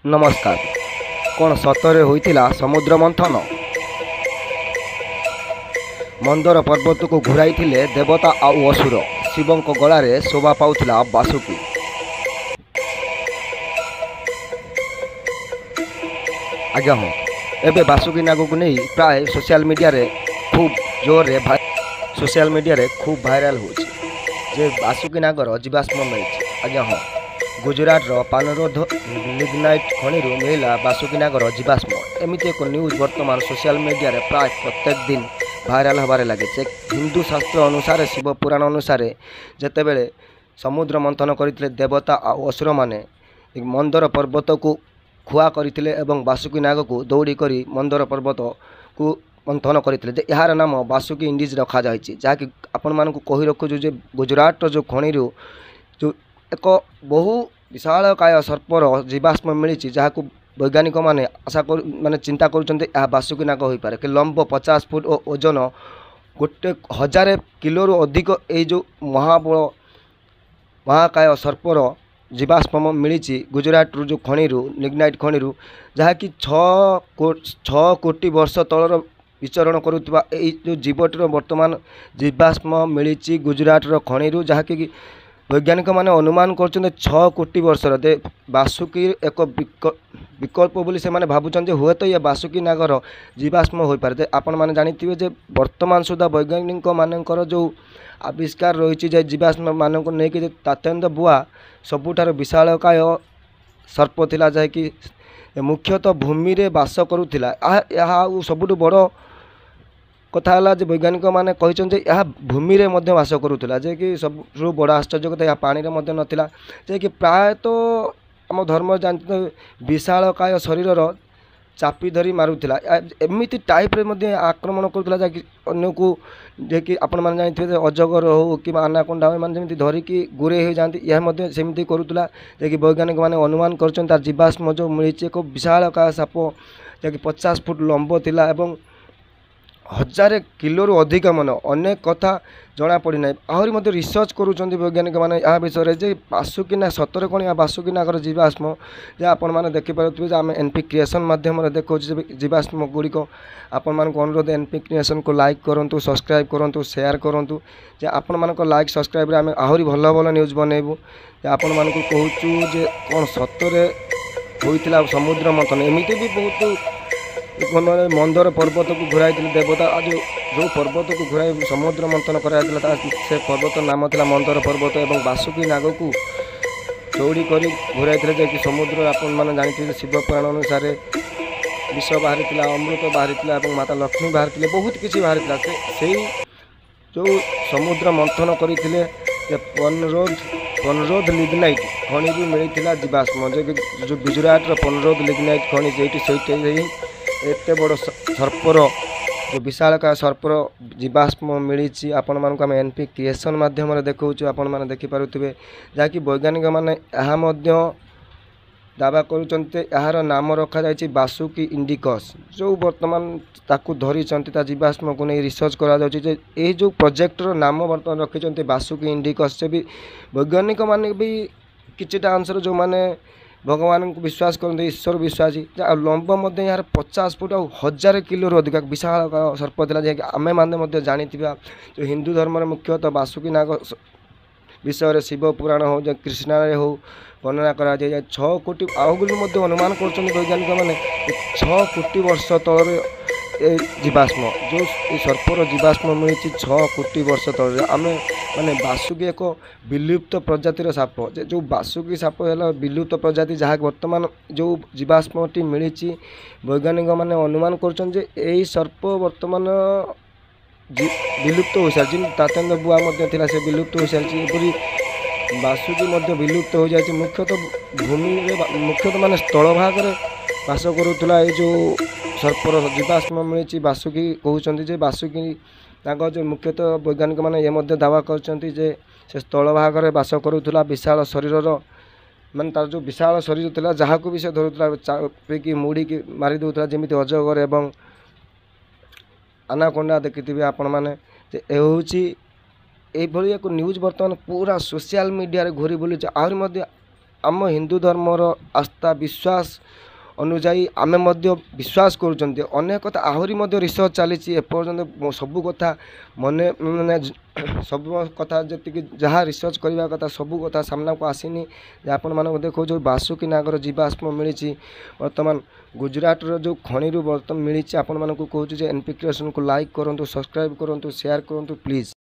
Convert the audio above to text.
नमस्कार। कौन सतरे होइतिला समुद्र मंथन? मंदर पर्वत को घुराई देवता आउ असुर। शिवों गलारे शोभा पाउथिला बासुकी। आज्ञा हाँ, एबे बासुकी नाग को नहीं प्राय सोशल मीडिया रे खूब भाइराल होछि जे बासुकी नागर जीवाश्म मिली। आज्ञा हाँ, गुजरात पानरोध लिग्नाइट खनि मिला बासुकी नागर जीवाश्म। एमती एक न्यूज वर्तमान सोशल मीडिया रे प्राय प्रत्येक दिन भाइराल हबारे लगे। हिंदू शास्त्र अनुसार शिव पुराण अनुसार जेतेबेले समुद्र मंथन करते देवता और असुर माने मंदर पर्वत को खुआ करते एवं बासुकी नाग को दौड़ी कर मंदर पर्वत को मंथन करते। यार नाम बासुकी इंडिज रखा जाए जहाँकि आपण मानक कही रखुचु जे गुजरात जो खनि जो एक बहु विशालकाय सर्पर जीवाश्म मिली जहाँ वैज्ञानिक माने आशा कर माने चिंता कर बासुकी नाग हो पारे कि लंब 50 फुट और ओजन 1000 किलो रु अधिक ये जो महाकाय सर्पर जीवाश्म मिली गुजरात जो खनि लिग्नाइट खनि जहाँकि 6 कोटी वर्ष तलर विचरण करुवा जो जीवटर वर्तमान जीवाश्म मिली गुजरात खनि जहाँकि वैज्ञानिक माने अनुमान कर 6 कोटी वर्षर दे बासुकी एक विकल्प बोली से माने भावुं हुए तो ये बासुकी नागर जीवाश्म हो पारे। आपण मैंने जानी जे वर्तमान सुधा वैज्ञानिक मानकर जो आविष्कार रही जीवाश्म मानक नहीं तात्यंत बुआ सबुठार विशालकाय सर्प थिला जहाँकि मुख्यतः भूमि रे बास करुथिला। सबुठ बड़ कथा है जे वैज्ञानिक माने कहते यह भूमि रे मध्य बास करुथिला जे कि सब बड़ आश्चर्य कथा यह पानी रे मध्य नथिला जे कि प्रायतः आम धर्म जानते विशालकाय शरीर चापी धरी मारुथिला। एमिति टाइप रे मध्य आक्रमण करुथिला जे अन्य को जे कि आपण माने जानते अजगर हो कि आनाकोंडा हो माने जेमिति धरिकी गुरे हो जाती यह मध्य सेमिति करुथिला जे कि वैज्ञानिक माने अनुमान करछन तार जीवाश्म जो मिली एक विशालकाय साप जे कि 50 फुट लंब थिला एवं 1000 किलो रु अधिक मन अनेक कथा जना पड़ी ना आहरी मध्य रिसर्च करुँच वैज्ञानिक मैंने यह विषय जे बासुकी ना सतर कौन या बासुकी नागर जीवाश्म जे आपण मैंने देखिपे आम एनपी क्रिएशन माध्यम देखा जीवाश्म गुड़िक आपण मानक अनुरोध एनपी क्रिएशन को लाइक करूँ सब्सक्राइब करूँ शेयर करूँ जे आपण मानक लाइक सब्सक्राइब आम आहरी भल भल न्यूज बनइबू आपण मानक कहूँ जे कौन सतरे होइतिला समुद्र मंथन एमती भी बहुत मंदर पर्वत को घुराई देवता जो पर्वत को घुराई समुद्र मंथन कराइला से पर्वत नाम था मंदर पर्वत एवं बासुकी नाग को दौड़ी कर घुराई जे समुद्र आपण मैंने जानी शिव पुराण अनुसार विष बाहरी अमृत बाहरी माता लक्ष्मी बाहरी बहुत किसी बाहरी से जो समुद्र मंथन करते पनरोध लिग्नाइट खनि मिलता जीवाश्म जो गुजरात पनरोध लिग्नाइट खनि से एत बड़ सर्पर जो विशालकाय सर्पर जीवाश्म मिली आपण मानक आम एनपी क्रिएशन माध्यम देखा आपण मैंने देखिपे जहाँकि वैज्ञानिक मैंने दावा कर नाम रखा जाए बासुकी इंडिकस जो वर्तमान ताकू धरी जीवाश्म को नहीं रिसर्च करा जो प्रोजेक्टर नाम वर्तमान रखी बासुकी इंडिकस से भी वैज्ञानिक माने भी किछिटा अंशर जो माने भगवान को विश्वास करते ईश्वर विश्वासी लंब मध्य यार 50 फुट और 1000 किलो अधिक विशाल सर्प था जैसे आम मैंने जानी जो हिंदू धर्म मुख्यतः बासुकी नाग विषय शिव पुराण हो कृष्णा हो वर्णना करा 6 कोटी आगुरी अनुमान कर वैज्ञानिक मैंने 6 कोटी वर्ष तल जीवाश्म जो सर्पर जीवाश्म मिली 6 कोटी वर्ष तल आम माने बासुकी एक विलुप्त प्रजातिर साप जो बासुकी साप है विलुप्त प्रजाति जहाँ वर्तमान जो जीवाश्मटी मिली वैज्ञानिक मैंने अनुमान कर सर्प वर्तमान विलुप्त हो सारी तातंग बुआ से विलुप्त हो सारी बासुकी विलुप्त हो जाए मुख्यतः भूमि मुख्यतः माने स्थल भाग में बास करुला ये जो सर्पर जीवाश्म मिली बासुकी कहते बासुकी तांको जो मुख्यतः वैज्ञानिक मैंने ये दावा करते से स्थल भाग में बास करुला विशाल शरीर माने तार जो विशाल शरीर था जहाँ को भी से धरुला चापिकी मुड़ी की मारी दूसरा जमी अजगर एवं आनाकोंडा देखी आपण मैंने ये एक न्यूज बर्तमान पूरा सोशल मीडिया घूरी बुलूचे आहरी आम हिंदू धर्मर आस्था विश्वास अनुजाई आमे मध्य विश्वास करुँच अनेक कथा आहरी मध्य रिसर्च चली एपर्यंत सबू कथा मन माने सब कथा जी जहाँ रिसर्च करने कथा सबू कथा सामना को आसीनी आपण मान देखो जो बासुकी नागर जीवाश्म मिली बर्तमान गुजरात जो खनि बर्तमान मिली आपण मानक कहूँ एनपी क्रिएशन को लाइक करूँ सब्सक्राइब करूँ शेयर करूँ प्लीज।